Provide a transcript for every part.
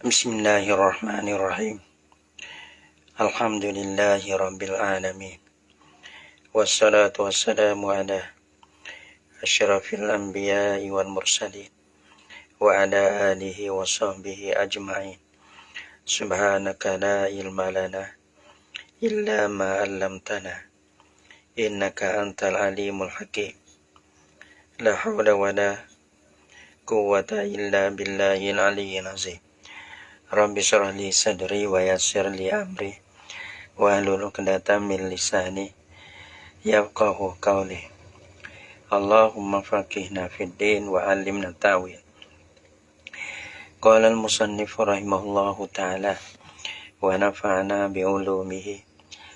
Bismillahirrahmanirrahim. Alhamdulillahi rabbil alamin. Wassalatu wassalamu ala asyrafil anbiya'i wal mursalin wa ala alihi wa sahbihi ajma'in. Subhanaka la ilma lana illa ma 'allamtana innaka antal alimul hakim. La hawla wa la quwwata illa billahil aliyyil azim. Rabbi shrah li sadri wa yassir li amri wa hlul 'uqdatam min lisani yafqahu qawli. Allahumma faqihna fid din wa 'allimna ta'wil. Qala al-musannif rahimahullahu ta'ala wa nafa'na bi 'ulumihi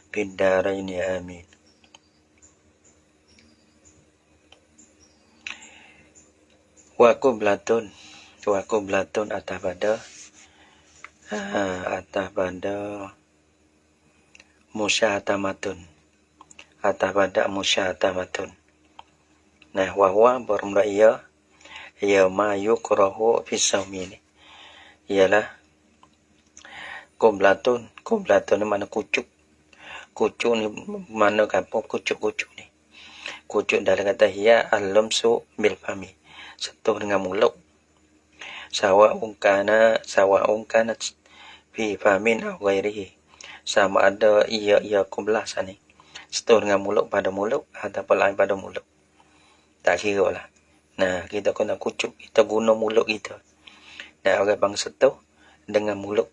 fid dharain amin. Wa qublatun atas pada musyahatamatun, atas pada musyahatamatun. Nah, wahwa bermula ia ma yukrahu fi saumi, ialah qublatun ni mana kucuk ni mana kapo kucuk ni, kucuk dalam kata hiya al-lamsu bil fami, sentuh dengan mulut. Sawa'un kanat fi famin aw ghairihi, sama ada ia qublah sana sentuh dengan mulut pada mulut ataupun lain pada mulut, tak kira lah. Nah, kita kena kucuk, kita guna mulut kita. Nah, orang bang sentuh dengan mulut,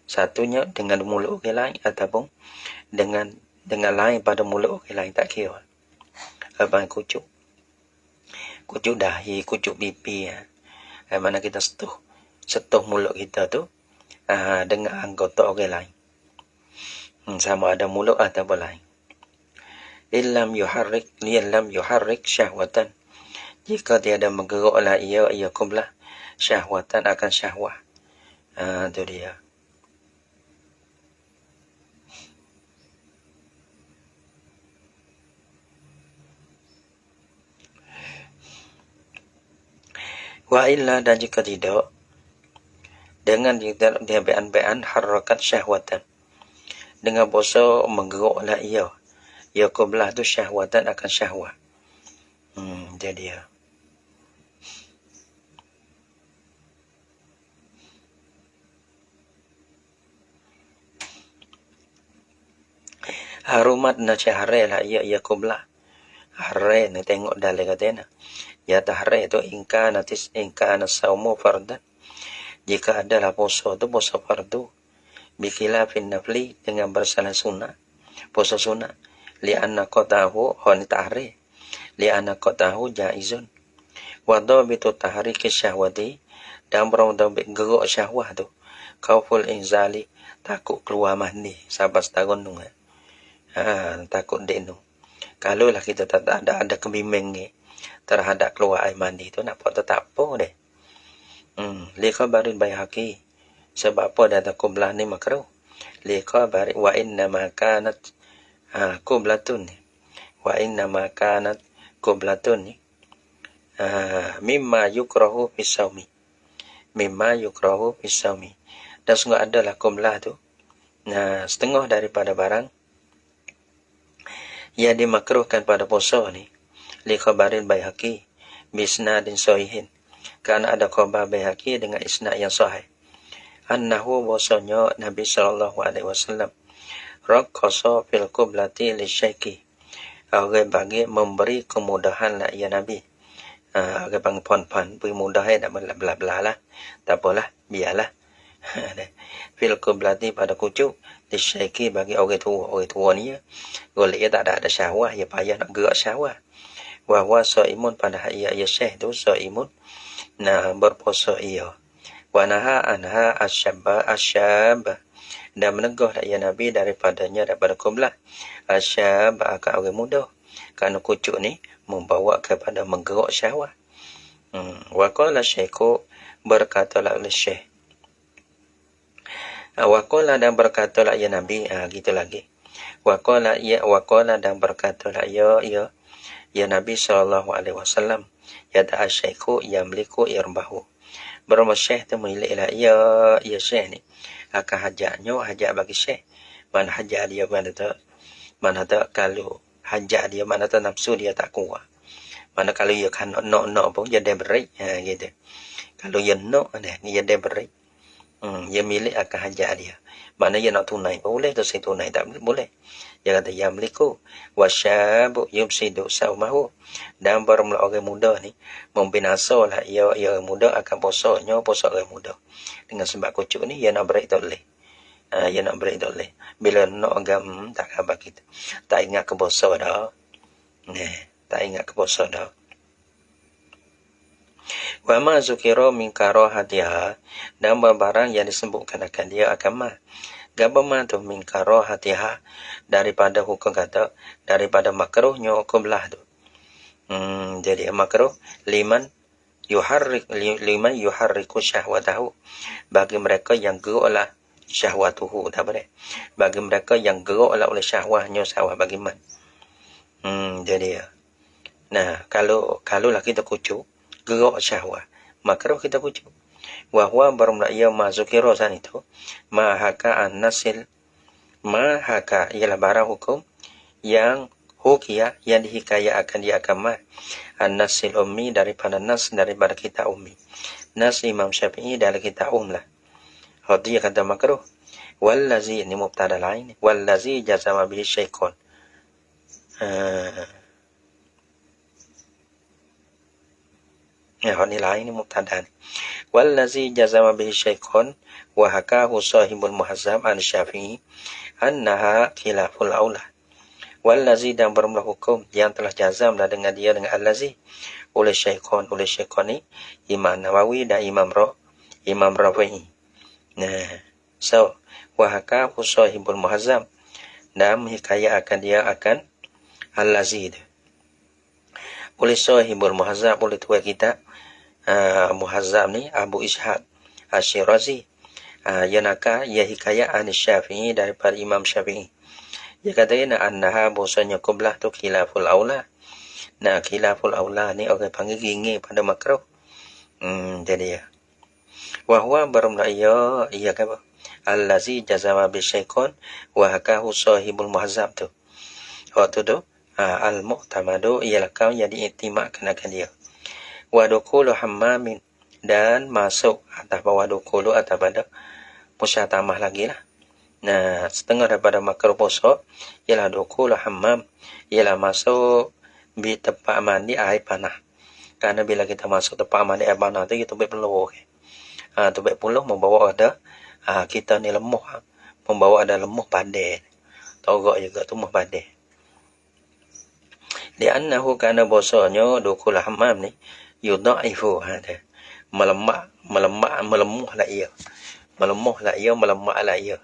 satunya dengan mulut orang lain ataupun dengan lain pada mulut orang lain, tak kira. Abang kucuk dahi, kucuk pipi, mana kita sentuh mulut kita tu dengan anggota orang lain, sama ada mulut ataupun lain. Illam yuharrik syahwatan, jika tiada menggeraklah ia qublah syahwatan akan syahwah. Itu dia. Wa illa, dan jika tidak, dengan dia bean harakat syahwatan, dengan bosa menggeraklah ia qublah tu syahwatan akan syahwah. Jadi dia. Harumat na cahare lah ia qublah. Hare ni tengok dalam katanya. Ya tahre itu ingkana saumu fardan, jika adalah puasa itu puasa fardu, bikhilafin nafli, dengan bersalah sunnah, puasa sunnah. Li'anna qatahu honi tahre, li'anna qatahu jaizun. Wa dhabitu tahriki syahwati, dan berawdhabit gerak syahwah tu khauful inzali, takut keluar mandi sabar setahun tu. Takut denu. Kalau lah kita tak ada kebimbing ni terhadap keluar air mandi tu, nak buat tak apa deh. Li khabarin Baihaqi, sebab apa data qublah ni makruh. Li khabari wa inna ma kanat qublatun, wa inna ma kanat qublatun mimma yukrahu fi saumi, dan sungguh adalah qublah tu setengah daripada barang yang dimakruhkan pada puasa ni. Li khabarin Baihaqi bisnadin sahihin, karena ada khabar Baihaqi dengan isnad yang sahih. Annahu, bahwasanya Nabi sallallahu alaihi wasallam raqqasa fil qiblati lisyaiki, orang bagi memberi kemudahan lah ya Nabi. Orang bang pon beri mudah nak belah lah, tak apalah, biarlah. Fil qiblati, pada kucuk, lisyaiki, bagi orang tua ni golek tak ada syahwah, ya payah nak gerak syahwah. Wa huwa shaimun, pada ia syekh tu shaimun, berpuasa ia. Wa naha anha asyab, dan menegah ya Nabi daripadanya, daripada qublah asyab, akan orang muda, kerana kucuk ni membawa kepada menggerak syahwah. Wa qala syekhu, berkatalah oleh syekh, wa qala, dan berkatalah ya Nabi, gitu lagi. Wa qala dan berkatalah ya Nabi sallallahu alaihi wasallam, ya ta'asyaiku yamliku irbahu, Berapa syekh tu milik lah. Ya syekh ni akan hajat bagi syekh. Mana hajat dia mana tak kalau hajat dia mana tak nafsu dia tak kuat. Mana kalau ia kan nak pun jadi berik gitu. Kalau ia nak ni jadi berik. Ia milik akan hajat dia. Mana ia nak tunai boleh tu saya tunai tak boleh. Dia kata ya meliku wasyabu yufsidu saumahu. Dan bermula orang muda ni membinasalah ia muda akan posoknya posok orang muda. Dengan sebab kucuk ni ia nak berik tak boleh. Ia nak berik tak boleh. Bila nak agam tak khabar kita. Tak ingat ke bosa dah. Tak ingat ke bosa dah. Wa ma zukira min karahatiha, dan barang yang disebutkan akan dia akan mah. Gabama tu min karahatiha, daripada hukum kata daripada makruhnya hukum lah tu. Jadi makruh liman yuharriku syahwatahu, bagi mereka yang geraklah syahwatuhu tak boleh. Bagi mereka yang geraklah oleh syahwahnya syahwah bagi man. Jadi nah kalau lah kita kucuk gerak syahwah, makruh kita kucuk. Wahwa bermula ia mazukiro san itu mahaka an-nasil, mahaka ialah barang hukum yang hukia yang dihikaya akan dia akan an-nasil ummi daripada nas daripada kita ummi. Nas Imam Syafi'i dari kita lah. Dia kata makruh. Wallazi ni mubtada lain. Wallazi jazama bihi syaikon. Ni lain ni mubtada. Wallazi jazama bihi syaikon wa hakahu sahibul muhazzam an Syafi'i annaha khilaful aula. Wallazi dan bermula hukum yang telah jazam dengan dia dengan allazi oleh syaikon ni Imam Nawawi dan Imam Rafi'i. So wahaka sahibul muhazzam dan hikayat akan dia akan al-lazid oleh sahibul muhazzam oleh tua kita muhazzam ni Abu Ishaq Asyirazi yanaka ya hikayat an Syafi'i daripada Imam Syafi'i. Dia kata annaha bahasanya qiblah tu khilaful aula. Nah khilaful aula ni orang panggil gingi pada makruh. Jadi ya wahwa bermula ia kata allazi jazama bisyaikon wa hakahu sahibul muhazzab tu. Waktu tu al-mu'tamadu ialah kau yang diiktimakkan akan dia. Wa dukulu hammamin, dan masuk atas bawah dukulu atas pada musyatamah lagi lah. Nah setengah daripada makruh puasa ialah dukulu hammam, ialah masuk di tempat mandi air panah. Karena bila kita masuk tempat mandi air panah tu kita perlu tubik puluh membawa ada kita ni lemah, membawa ada lemah badai, togak juga tu lemah badai. Li'annahu kana bosanya dukul hammam ni yudha'ifu melemah lah ia, melemah lah ia,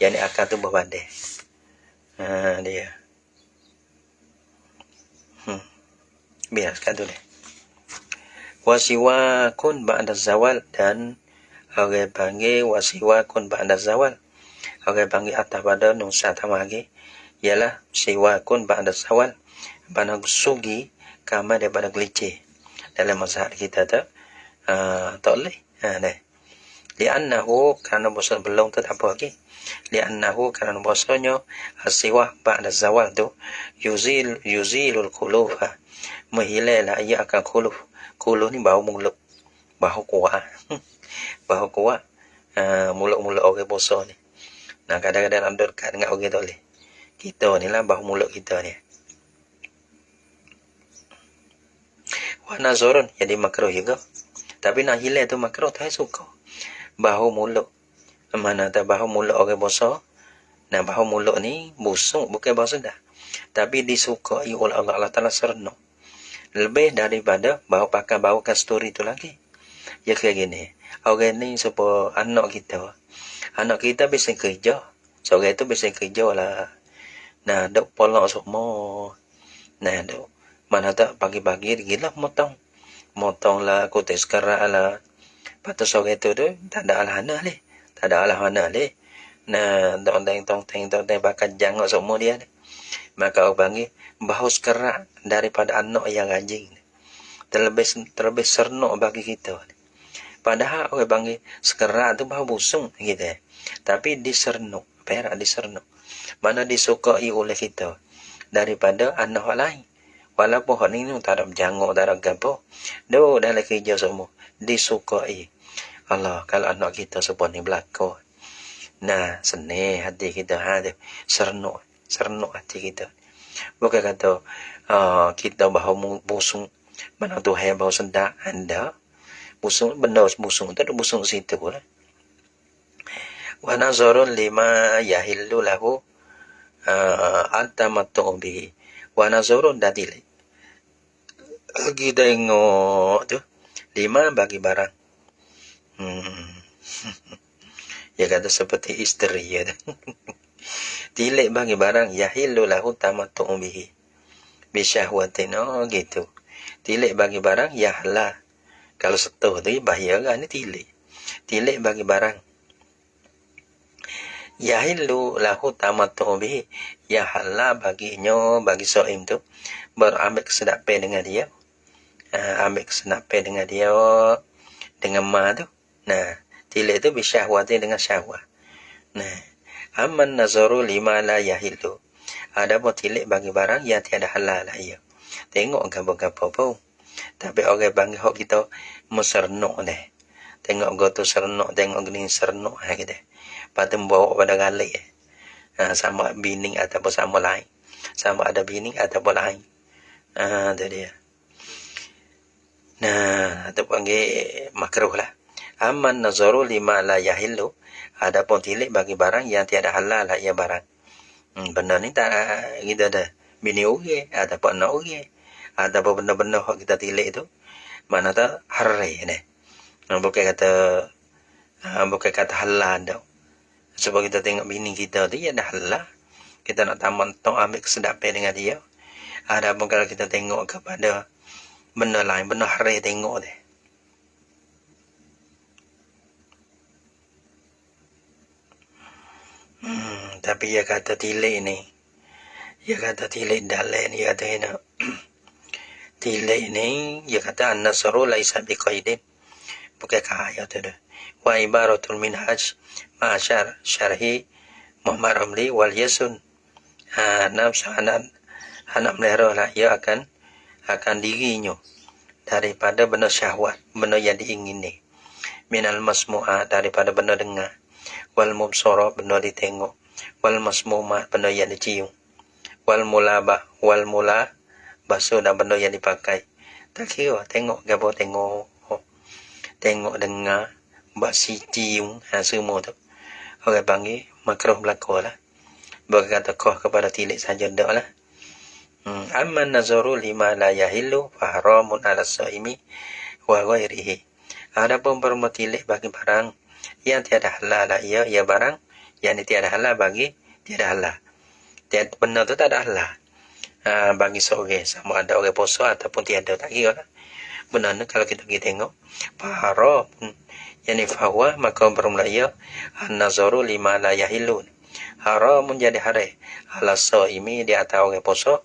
yang ni akan tubuh badai. Dia biarkan tu deh. Wasiwakun ba'da zawal, dan orang panggil wasiwakun ba'da zawal, orang panggil atas pada nusa tamagi ialah siwakun ba'da zawal, bana sugi kama daripada gelicih. Dalam mazhab kita tu tak boleh. Li'annahu kerana bosan belum tu tak apa lagi. Li'annahu kerana bosannya siwak ba'da zawal tu yuzilul khulufa, menghilanglah ia akan khuluf. Khuluf ni bau mulut, bau kuat. Bau kuat mulut-mulut orang bosan ni. Nah kadang-kadang nak dekat dengan orang tu boleh. Kita ni lah bau mulut kita ni. Wa nazarun jadi makruh juga. Tapi nak hilang tu makruh tak suka. Bau mulut. Mana tak bau mulut orang bosan. Nah bau mulut ni busuk bukan bau sedap. Tapi disukai oleh Allah Taala serna. Lebih daripada bau pakai bau kasturi tu lagi. Ya kayak gini. Orang ni supaya anak kita bisa kerja. Seorang itu bisa kerja lah. Nah duk polak semua. Nah duk mana tak pagi-pagi gila motong lah kotak sekarang lah. Patut seorang itu tu tak ada alahana leh. Tak ada alahana leh. Nah tong-teng bakal jangan semua dia ni. Maka orang panggil bau sekarang daripada anak yang rajin. Terlebih seronok bagi kita. Padahal orang panggil sekerat tu baru busung gitu. Tapi disernuk, perak disernuk. Mana disukai oleh kita daripada anak orang lain. Walaupun hak ni tak ada berjanguk, tak ada gapo. Do dalam kerja semua disukai. Allah, kalau anak kita sebab ni berlaku. Nah, senang hati kita ada sernuk hati kita. Bukan kata kita bahawa busung mana Tuhan bahawa sendak anda busung benda busung tu ada busung situ lah. Wa nazarun lima yahillu lahu antamattu bihi. Wa nazarun dadil. Lagi tengok tu lima bagi barang. Ya kata seperti isteri ya. Tilik bagi barang yahillu lahu tamattu bihi. Bisyahwatin gitu. Tilik bagi barang ya halal. Kalau setuh tu bahaya kan ni tilik. Tilik bagi barang. Yahillu lahu tamattu bihi. Ya halal baginya bagi soim tu berambil kesedapan dengan dia. Ambil kesedapan dengan dia dengan ma tu. Nah, tilik tu bisyahwatin dengan syahwat. Nah, amman nazaru lima la yahillu. Ada pun tilik bagi barang yang tiada halal lah ia. Tengok gapo-gapo pun. Tapi orang panggil hok kita mesernuk deh. Tengok go tu sernuk, tengok gini sernuk gitu. Patem bawa pada galik. Sama bini ataupun sama lain. Sama ada bini ataupun lain. Tu dia. Nah, tu panggil makruh lah. Amman nazaru lima la yahillu. Ada pun tilik bagi barang yang tiada halal lah ia barang. Benda ni tak kita ada bini uge ataupun anak uge ataupun benda-benda yang kita tilik tu mana tak harai ni. Bukan kata halal dah. Sebab kita tengok bini kita tu ya dah halal. Kita nak taman tong ambil kesedapan dengan dia. Adapun kalau kita tengok kepada benda lain, benda harai tengok deh. Tapi dia kata tilik ni. Dia kata tilik dalam ni. Dia kata ini. Tilik ni. Dia kata an-nasru laisa biqaidin. Bukan kaya tu dah. Wa ibaratul minhaj. Ma'asyar syarhi. Muhammad Ramli wal yasun. Nafsu anak melera lah. Ia akan dirinya. Daripada benda syahwat. Benda yang diingini. Minal masmu'ah. Daripada benda dengar. Wal mubsara benda ditengok. Wal masmumah benda yang dicium. Wal mulabah basuh dan benda yang dipakai. Tak kira tengok gapo tengok dengar basi cium semua tu. Orang panggil makruh berlaku lah. Berkata koh kepada tilik saja dak lah. Amman nazaru lima la yahillu fa haramun ala saimi wa ghairihi. Adapun bermutilik bagi barang yang tiada halal lah ia barang yang tiada halal bagi tiada halal. Tiada benda tu tak ada halal. Bagi seorang sama ada orang puasa ataupun tiada tak kira lah. Benda ni kalau kita pergi tengok haram yani fahuwa maka bermula ia an-nazaru lima la yahilun. Haram menjadi haram ala saimi di atas orang puasa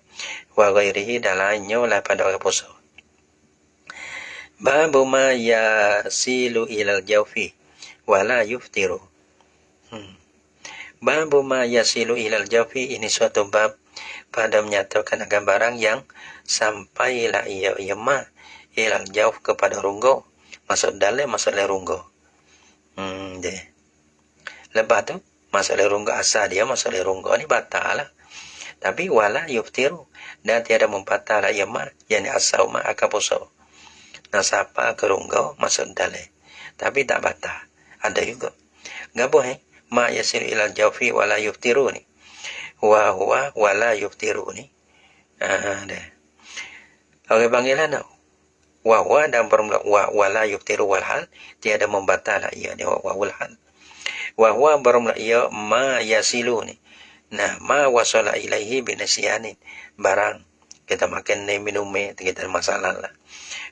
wa ghairihi dan lainnya daripada orang puasa. Babu ma yasilu ilal jawfi wala yuftiru. Babu ma yasilu ilal jawfi ini suatu bab pada menyatakan akan barang yang sampailah ia ma ilal jawf kepada runggo, masuk dalam runggo. Deh. Lepas tu masuk dalam runggo asal dia masuk dalam runggo ni batal lah. Tapi wala yuftiru dan tiada membatal ia ma yang asal ma akan puasa. Nasapa ke runggo masuk dalam. Tapi tak batal. Ada juga. Gapo ma yasiru ilal jawfi wala yuftiru ni. Wa huwa wala yuftiru ni. Dah. Orang panggilan nak. Wa huwa dan bermula wa wala yuftiru wal hal tiada membatal ia ni wa wal hal. Wa huwa bermula ia ma yasilu ni. Nah, ma wasala ilaihi binasyanin barang kita makan ni minum kita masalah lah.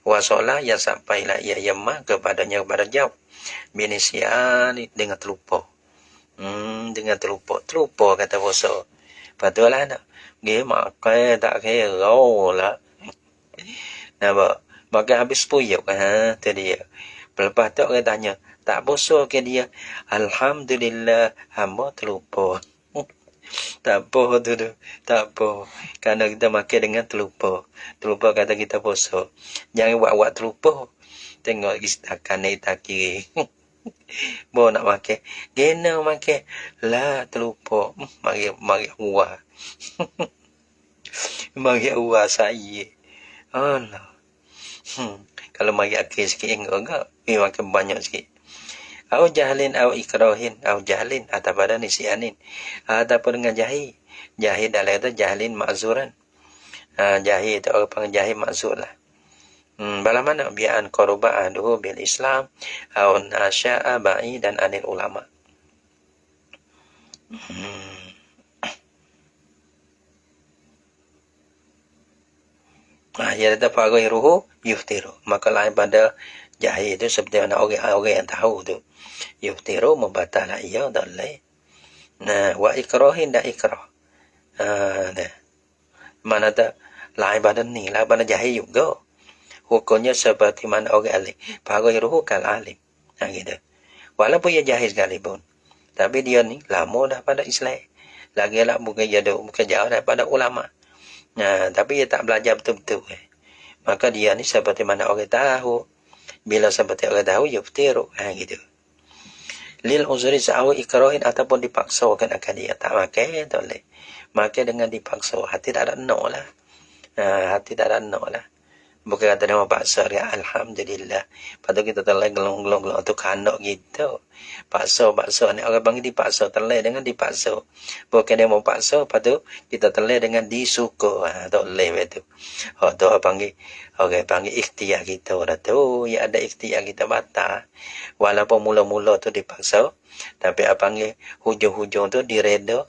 Wasala yang sampailah ia yamma kepadanya kepada jauh. Binasyanin dengan terlupa. Dengan terlupa kata puasa. Patutlah nak. Dia makan tak kira lah. Nampak? Makan habis puyuk. Tu dia. Lepas tu orang tanya, tak puasa ke dia? Alhamdulillah, hamba terlupa. Tak apa tu. Tak apa. Kerana kita makan dengan terlupa. Terlupa kata kita puasa. Jangan buat-buat terlupa. Tengok setakan ni tak kira. Bawa nak makan. Gena makan. Lah terlupa. Mari uar. Mari uar saya. Allah. Kalau mari akhir sikit enggak. Makan banyak sikit. Au jahlin au ikrahin au jahlin atau pada nisyanin ataupun dengan jahil. Jahil dalam itu jahlin ma'zuran. Jahil itu orang panggil jahil ma'zur lah. Bala mana bi'an qaruba aduhu bil Islam au nasya'a ba'idan anil ulama. Ya ada pagai ruhu yuftiru. Maka lain pada jahil itu seperti mana orang yang tahu tu. Yuftiru membatalkan ia dalai. Nah, wa ikrahin dak ikrah. Nah. Mana tak lain pada ni, lain pada jahil juga. Hukumnya seperti mana orang alim. Pagai ruhu kal alim. Gitu. Walaupun ia jahil sekalipun. Tapi dia ni lama dah pada Islam. Lagi lah bukan jauh daripada ulama. Nah, tapi dia tak belajar betul-betul. Maka dia ni seperti mana orang tahu. Bila seperti orang tahu, yuftiru. Gitu. Lil uzri sa'awu ikrahin ataupun dipaksakan akan dia tak makan, tak boleh. Makan dengan dipaksa. Hati tak ada no lah. Hati tak ada no lah. Bukan kata dia mau paksa dia. Alhamdulillah. Lepas kita terlai gelong-gelong tu kanak gitu. Paksa ni orang panggil dipaksa. Terlai dengan dipaksa. Bukan dia mau paksa. Lepas tu kita terlai dengan disuka. Tak boleh betul. Tu orang panggil ikhtiar kita. Tu ya ada ikhtiar kita batal. Walaupun mula-mula tu dipaksa. Tapi apa panggil hujung-hujung tu direda.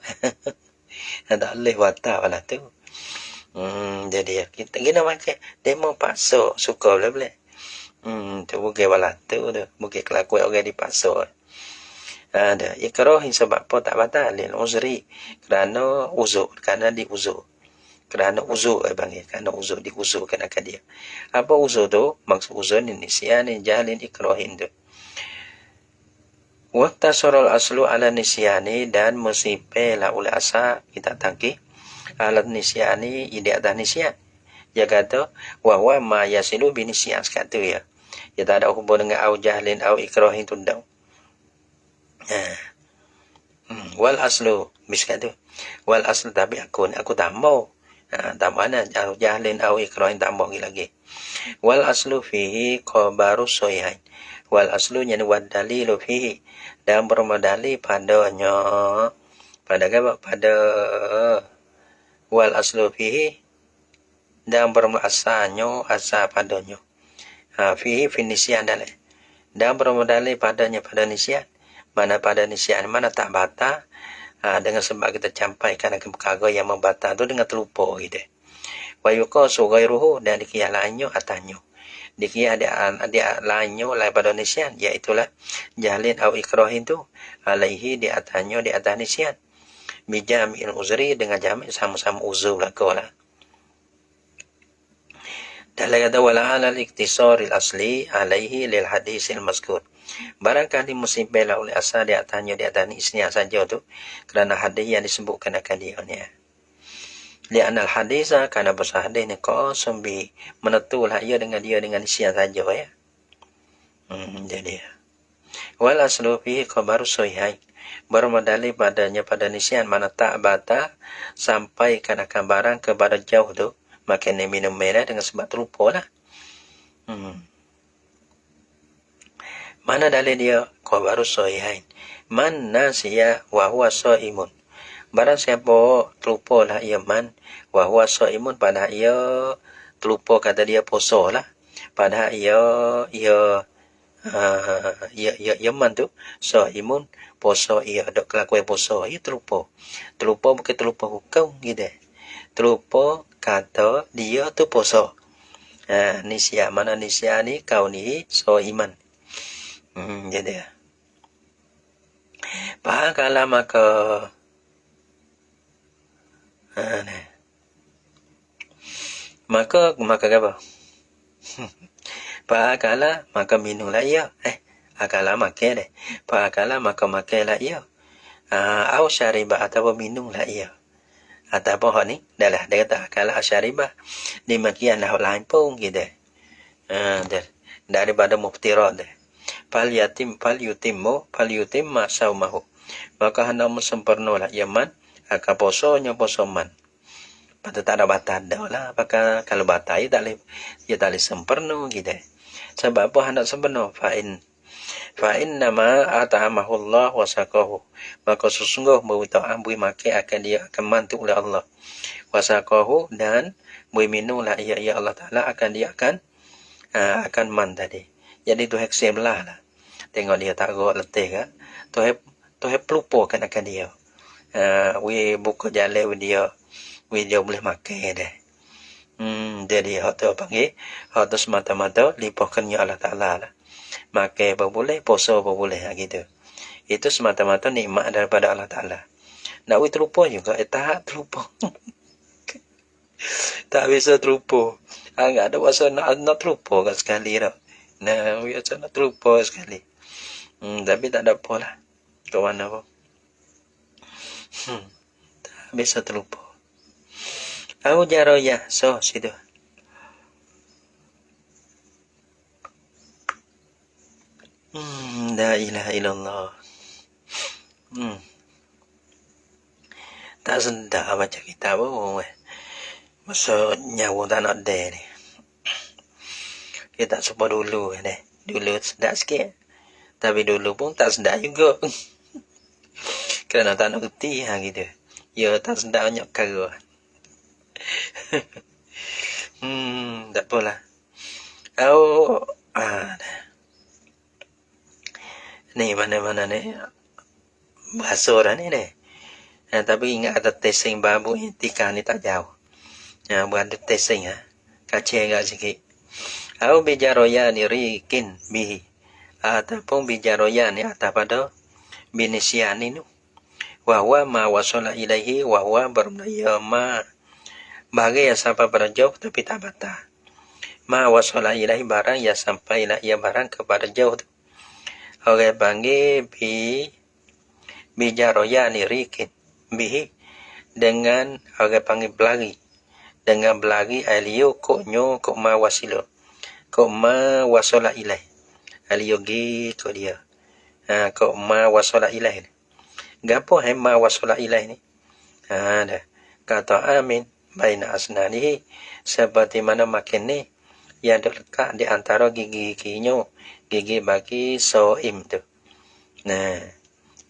Tak boleh batal lah tu. Jadi kita kena makan demo paksa suka boleh. Tu bukan wala tu bukan kelakuan orang dipaksa. Ada ikrahin sebab apa tak batal lil uzri kerana uzur kerana diuzur. Kerana uzur panggil kerana uzur diuzurkan akan dia. Apa uzur tu? Maksud uzur ni nisyan jahlin ikrahin tu. Waktu surul aslu ala nisyani dan musipelah oleh asa kita tangki alat nisyani ide atas nisyan. Dia kata wa ma yasilu bi nisyan sekatu ya. Dia tak ada hubung dengan au jahlin au ikrahin tu dah. Wal aslu miskatu. Wal aslu tapi aku tak mau. Tak mana au jahlin au ikrahin tak mau lagi. Wal aslu fihi khabaru soyain. Wal aslu yani wad dalilu fihi dan bermodali padanya pada apa pada wal aslu fihi dan bermasanyo asa padanya fihi finisyan dan bermodali padanya pada nisyan mana pada nisyan mana tak batal dengan sebab kita campaikan akan perkara yang membatal tu dengan terlupa gitu wa yuqasu ghairuhu dan dikira lainnya atanyo dikira dia lainnya lain pada nisyan iaitulah jahlin au ikrahin tu alaihi di atanyo di atas nisyan bijamil uzri dengan jami' sama-sama uzur lah. Dalam kata wala ala iktisaril asli alaihi lil hadisil mazkur. Barangkali musibah oleh asal di atasnya di atas nisyan saja tu kerana hadis yang disebutkan akan dia ni. Li'anal hadisa karena bahasa hadis ni qasam bi menetulah ia dengan nisyan saja ya. Jadi wal aslu fi khabar sahih bermodali padanya pada nisyan mana tak bata sampai karena barang kepada jauh tu maka ni minum merah dengan sebab terlupa lah. Mana dalil dia khabar sahih man nasiya wa huwa shaimun. Barang siapa terlupa lah ia man wa huwa shaimun pada ia terlupa kata dia puasa lah pada ia man tu shaimun puasa ia ada kelakuan puasa ia terlupa bukan terlupa hukum gitu terlupa kata dia tu puasa nisya mana nisya ni kau ni shaiman jadi bahakalah maka maka apa Fa'akala maka minumlah ia. Akala makan deh. Fa'akala maka makanlah ia. Au syariba ataupun minumlah ia. Ataupun hak ni dah lah dia kata akala syariba dimakian lah lain pun gitu. Daripada muftirat deh. Fal yutimma saumahu. Maka hendak sempurnalah yaman akan posonya posoman. Patut tak ada batas dah lah. Maka kalau batas tak boleh sempurna gitu. Sebab apa hendak sempurna? Fa'in nama ata'amahullah wa saqahu. Maka sesungguh beruta'am beri makan akan dia akan mantu oleh Allah. Wa saqahu dan beri minumlah ia Allah Ta'ala akan dia akan man tadi. Jadi tu hek sebelah lah. Tengok dia tak rot letih kan. Tu hek pelupakan akan dia. We buka jalan dia boleh makan dah. Jadi hak tu panggil hak tu semata-mata lipahkannya Allah Ta'ala lah. Makan apa boleh, puasa apa boleh gitu. Itu semata-mata nikmat daripada Allah Ta'ala. Nak we terlupa juga, tak terlupa. Tak bisa terlupa. Enggak ada masa nak terlupa kat sekali dah. Nah, biasa nak terlupa sekali. Tapi tak ada apa lah. Ke mana pun. Tak bisa terlupa. Au jaroyah. So, situ. La ilaha illallah. Tak sedar baca kitab pun. Masa nyawa tak nak ada ni. Kita tak sempat dulu deh. Dulu sedar sikit. Tapi dulu pun tak sedar juga. Kerana tak nak kerti gitu. Ya tak sedar banyak perkara. Tak apalah. Ni mana-mana ni. Bahasa dah ni deh. Tapi ingat ada testing babu etika ni tak jauh. Buat ada testing kacau agak sikit. Au bijaroya ni rikin bihi. Ataupun bijaroya ni atas pada binisian ni. Wahwa ma wasala ilaihi wahwa bermaya ma. Bagi yang sampai pada jauh tapi tak batas. Ma wasala ilaihi barang yang sampai ia barang kepada jauh tu. Orang panggil bijaroya ni rikin bihi. Dengan orang panggil belari. Dengan belari aliyo koknyo kok ma wasilo. Kok ma wasala ilaih. Aliyo gitu dia. Kok ma wasala ilaih. Gapo ma wasala ilaih ni? Dah. Kata amin baina asnanihi. Seperti mana makin ni yang terlekat di antara gigi-giginya. Gigi bagi soim tu. Nah,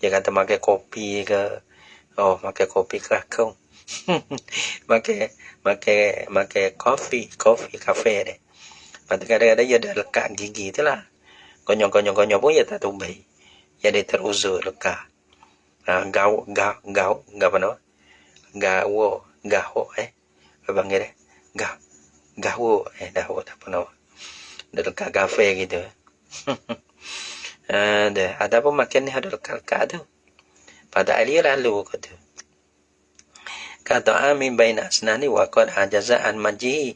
dia kata makan kopi ke. Makan kopi kelakong. makan kopi kafe deh. Lepas kadang-kadang dia dah lekat gigi tu lah. Konyol pun dia tak tumbai. Jadi teruzur lekat. Gawo. Abang dia. Gawo. Dawo tak pernah. Dia lekat kafe gitu. Ada pun makan ni ada lekat tu. Pada alia lalu kata. Kata amin baina asnani wa qad ajaza an majhi.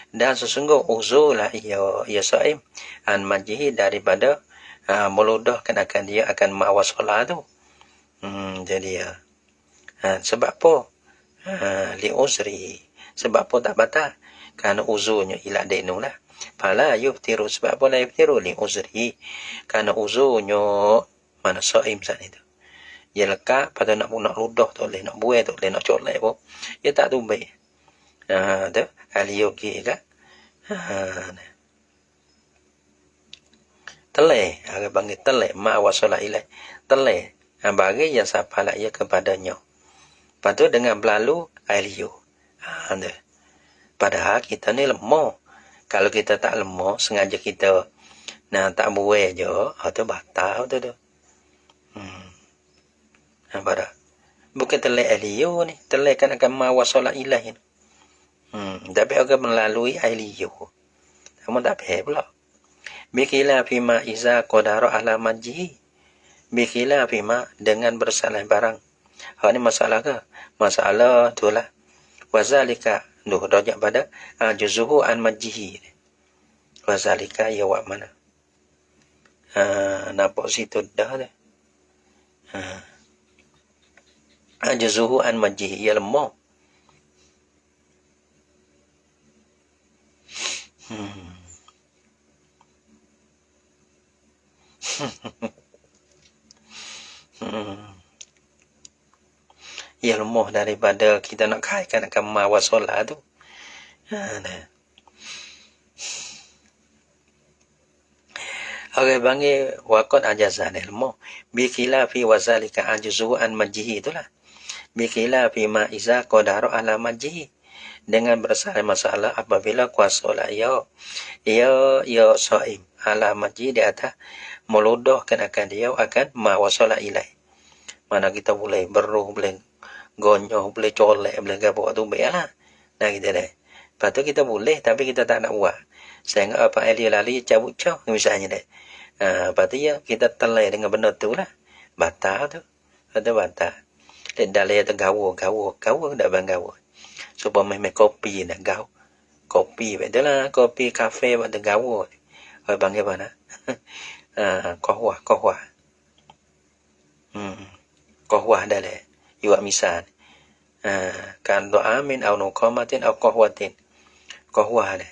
Dan sesungguh uzulah ia saim an majhi daripada meludahkan akan dia akan ma'wasalah tu. Jadi sebab apa? Li uzri. Sebab apa tak batal? Kerana uzurnya ilah denu lah. Fala yuftiru. Sebab apa la yuftiru? Li uzri. Kerana uzurnya mana saim saat itu. Dia lekat pada nak ludah tu boleh, nak buai tu boleh, nak colek pun. Dia tak tumbai. Tu aliyogi kan. Telai. Agak panggil telai. Ma'wasalah ilaih. Telai. Bagi yang siapa lah ia kepadanya. Lepas tu dengan berlalu aliyo. Padahal kita ni lemah. Kalau kita tak lemah, sengaja kita tak buai je. Itu batal tu. Pada bukan telai aliyo ni, telai kan akan mawasala ilahi. Tapi akan melalui aliyo. Kamu tak faham pula. Bikila fima iza qadara ala majhi. Bikila fima dengan bersalah barang. Hak ni masalah ke? Masalah tu lah. Wazalika rajak pada juzuhu an majhi. Wazalika ya wa mana. Nampak situ dah dah. Ajazuhu an majih, ia lemah. Ia lemah daripada kita nak kaitkan akan mawasolah tu. Orang panggil waqad ajazan lemah. Bikila fi wazalika ajazuhu an majih itulah. Bikila fi ma iza qadara ala majih. Dengan bersalah masalah apabila kuasa lah ia saim ala majid di atas meludahkan akan dia akan mawasala ilai. Mana kita boleh beruh, boleh gonyoh, boleh colek, boleh gabuk tu biarlah. Nah kita dah. Lepas tu kita boleh tapi kita tak nak buat. Sehingga apa elia lali cabut cau misalnya dah. Lepas tu ya kita telai dengan benda tu lah. Batal tu. Ada batal. Dalai tu gawo dah bang gawo. Supaya memang kopi nak gaw. Kopi betul lah. Kopi kafe betul gawo. Orang panggil mana? Kohwah. Kohwah dah le. Iwak misal. Kan doa min au nuqamatin au kohwatin. Kohwah le.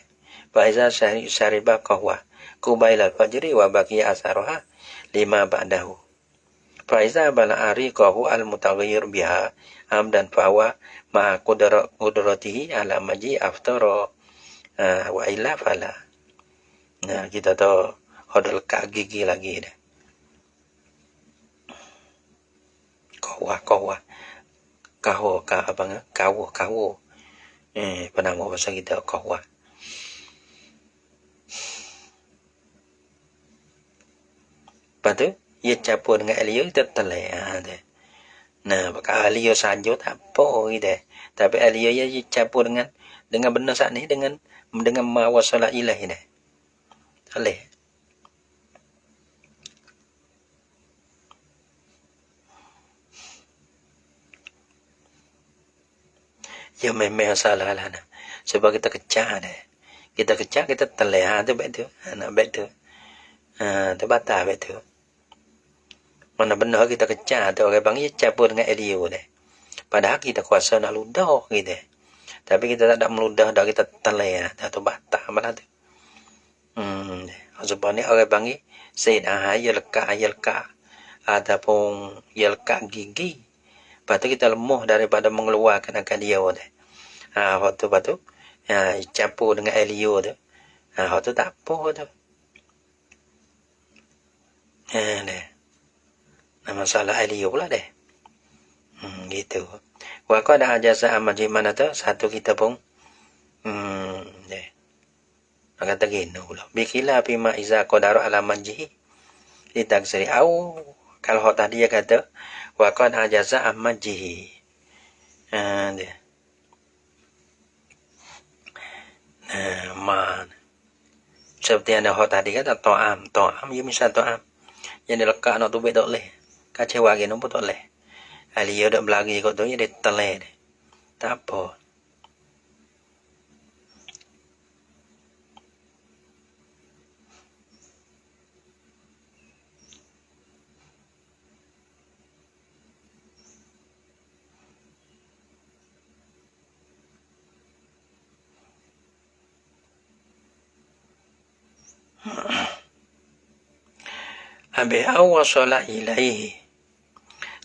Faiza syaribah kohwah. Kubailal fajri wa baqiya asaroha 5 ba'dahu. Faiza bala ari kohu al-mutaghayyir biha amdan fawa ma qudratihi ala maji aftara wa illa fala. Nah, kita tahu hodol ka gigi lagi dah. Kahwa. Ka abang kawo. Penama bahasa kita kahwa. Patu ia campur dengan alio kita telai dah. Nah, bakal alio saja tak apa gitu. Tapi alio ia campur dengan benda saat ni dengan mawasalah ilahi dah. Boleh. Ya memang salah lah. Sebab kita kecah dah. Kita telai tu baik tu. Nak baik tu. Terbatal baik tu. Mana benda kita kecah tu orang panggil campur dengan alio dah. Padahal kita kuasa nak ludah gitu. Tapi kita tak ada meludah dah kita telai dah tu batal malah tu. Sebab ni orang panggil Said yelka ataupun yelka gigi. Lepas tu kita lemah daripada mengeluarkan akan dia dah. Waktu tu campur dengan alio tu. Waktu tak apa tu. Nah, masalah alio pula deh. Gitu. Waqad ajasa amaji mana tu satu kita pun deh. Kata gini pula. Bikila pima iza qadara ala manjihi ditaksiri au kalau tadi dia kata waqad ajasa amajihi. Deh. Man. Seperti yang dah tadi kata to'am dia misal to'am yang dilekat nak tu baik tak boleh. Kecewa gini pun tak boleh. Alio dak belagi kot tu dia telai deh. Tak apa. Habis awasala ilaihi.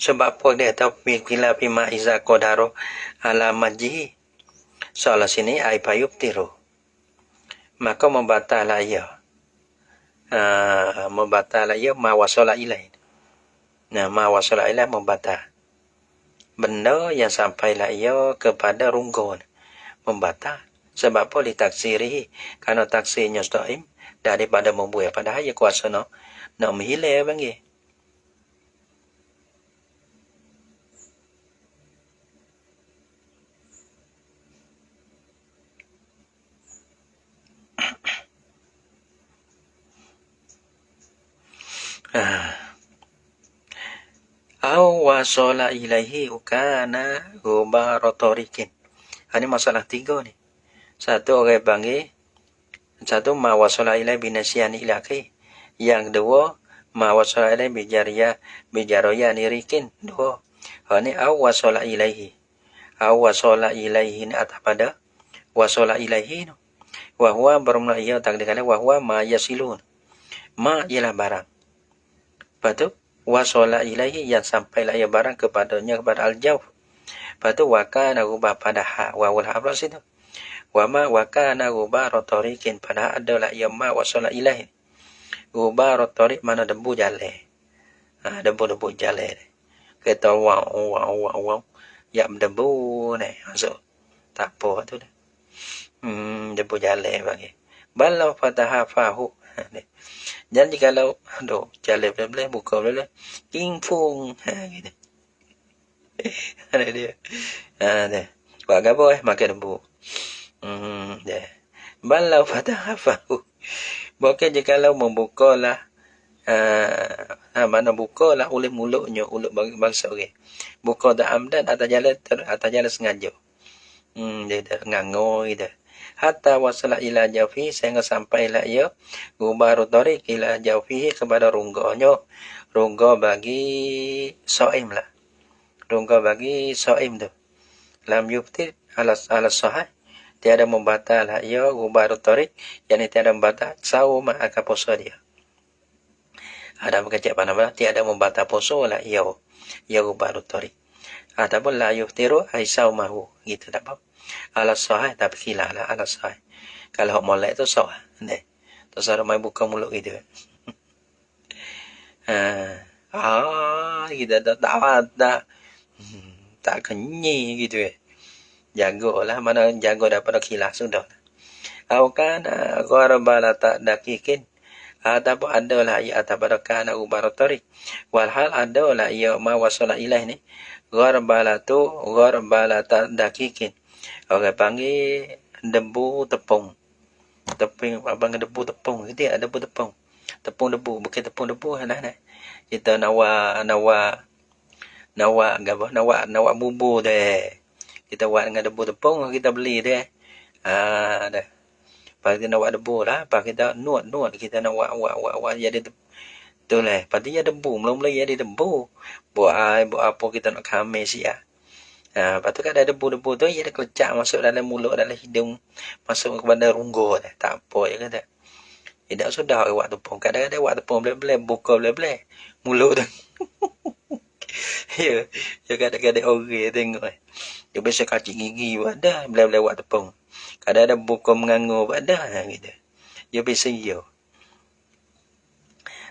Sebab apa dia tahu bila pima iza qadaro ala majhi. Soal sini ai payub tiru. Maka membatal ia. Membatal ia mawasala ilaihi. Nah, mawasala ilaihi membatal. Benda yang sampailah ia kepada runggun membatal. Sebab apa ditaksiri? Karena taksirnya staim daripada membuat padahal ia kuasa nak menghilai panggil. Au wasala ilaihi ukana gubaratorikin. Ini masalah 3 ni. Satu orang panggil Satu ma wasala ilai binasyan ilaki. Yang dua ma wasala ilai bijaroya nirikin. Dua. Ini aw wasala ilaihi. Aw wasala ilaihi ni atas pada wasala ilaihi. Wahwa bermula ia tak dikali wahwa ma yasilun. Ma ialah barang. Lepas tu wasala ilaihi yang sampailah ia barang kepadanya kepada al-jauh. Lepas tu wakana rubah pada ha wawul ha pula situ. Wama wakana rubah rotorikin pada adalah ia ma wasala ilaihi. Rubah rotorik mana debu jale. Debu-debu jale. Kita wow. Ya debu ni. Masuk. Tak apa tu dah. Debu jale bagi. Balau fataha fahu. Jadi kalau jale boleh buka boleh. King fung. Gitu. Ada dia. Ada. Buat apa makan debu. Dia. Balau fataha fahu. Bukan jikalau membukalah mana bukalah oleh mulutnya ulut bangsa orang. Buka dak amdan atas jalan sengaja. Dia ngangoi dah. Hatta wasala ila jawfi sehingga sampailah ia gubaru tarik ila jawfi kepada rungganya. Rungga bagi saim lah. Rungga bagi saim tu. Lam yubti alas sahih. Tiada membatal ia gubaru tarik, yakni tiada membatal saum akan puasa dia. Ada berkecek mana tiada membatal puasa lah ia gubaru tarik. Ataupun la yuftiru ai saumahu gitu tak apa. Alas sahih tapi khilalah alas sahih. Kalau hok molek tu sah. Ni. Terus ada mai buka mulut gitu. Kita tak ada. Tak kenyi gitu jagalah mana jaga daripada khilaf sudah. Aukan gharabala tak dakikin ataupun adalah ia daripada kana ubaratari walhal adalah ia ma wasala ilaih ni gharabala tak dakikin. Orang panggil debu tepung abang debu tepung dia ada debu tepung debu bukan tepung debu nah kita nawa bumbu deh. Kita buat dengan debu tepung, kita beli dia. Dah. Lepas kita nak buat debu lah. Lepas kita nuat. Kita nak buat jadi tu lah. Lepas tu debu. Mula-mula jadi debu. Buat apa kita nak khamir siap. Lepas tu kan ada debu-debu tu, dia kelecak masuk dalam mulut, dalam hidung. Masuk kepada rungga dah. Tak apa je kata. Tidak sudah buat tepung. Kadang-kadang buat tepung boleh-boleh. Buka boleh-boleh. Mulut tu. Ya. Kadang-kadang orang tengok. Dia biasa kacik gigi buat dah. Boleh-boleh buat tepung. Kadang ada buka mengangur buat dah. Gitu. Dia biasa ya.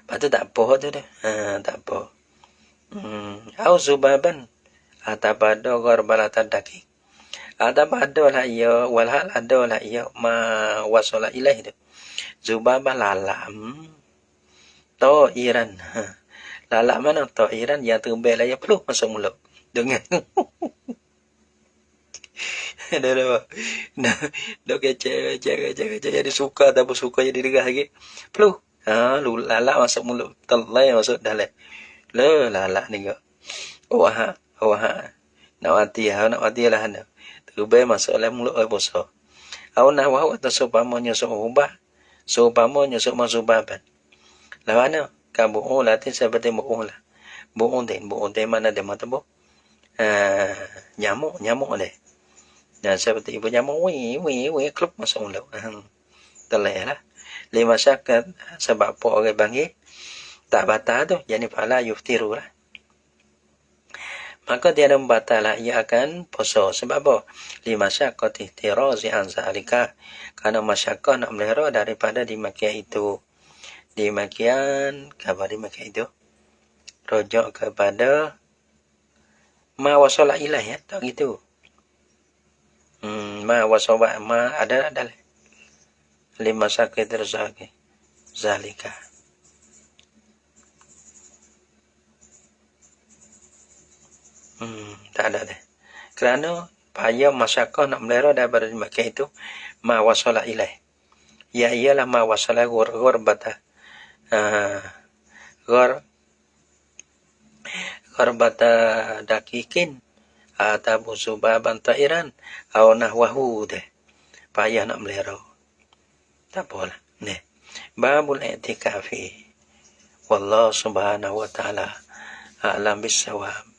Lepas tu tak apa tu dah. Tak apa. Au zubaban. Atau pada gharbalatan daki. Atau pada lah ia. Walhal ada lah ia. Ma wasala ilaih tu. Zubabah lalam. Ta'iran. Lalak mana ta'iran yang terbel lah. Yang perlu masuk mulut. Dengan. Dah kecek jadi suka tak suka jadi derah lagi. Perlu. Lalak masuk mulut. Telai masuk dalam. Lalak ni kau. Nak mati lah. Terbel masuk dalam mulut puasa. Aunah wahwa atau sopamanya so'ubah. Sopamanya so'mazubaban. Lah mana? Kan bu'un latin seperti bu'un lah. Bu'un ten mana dia mata bu? Nyamuk deh. Dan seperti ibu nyamuk, klub masuk mulut. Terleh lah. Lima syakat, sebab apa orang panggil, tak batal tu, jadi pala yuftiru lah. Maka tiada membatal lah, ia akan puasa. Sebab apa? Lima syakat ihtirazi anzalika. Kerana masyarakat nak melihara daripada dimakian itu. Dimakian itu. Rojok kepada ma wasala ilah ya, tak gitu. Ma wasawa ma ada lima sakit terzaki zalika. Tak ada deh. Kerana payah masyarakat nak melihara daripada dimakan itu ma wasala ilaih. Ya ialah ma wasala ghurbata. Ghurbata dakikin atau subaban ta'iran atau nahwahu deh. Payah nak melihara. Tapos ne. Babul i'tikafi. Wallahu subhanahu wa ta'ala a'lam bisawab.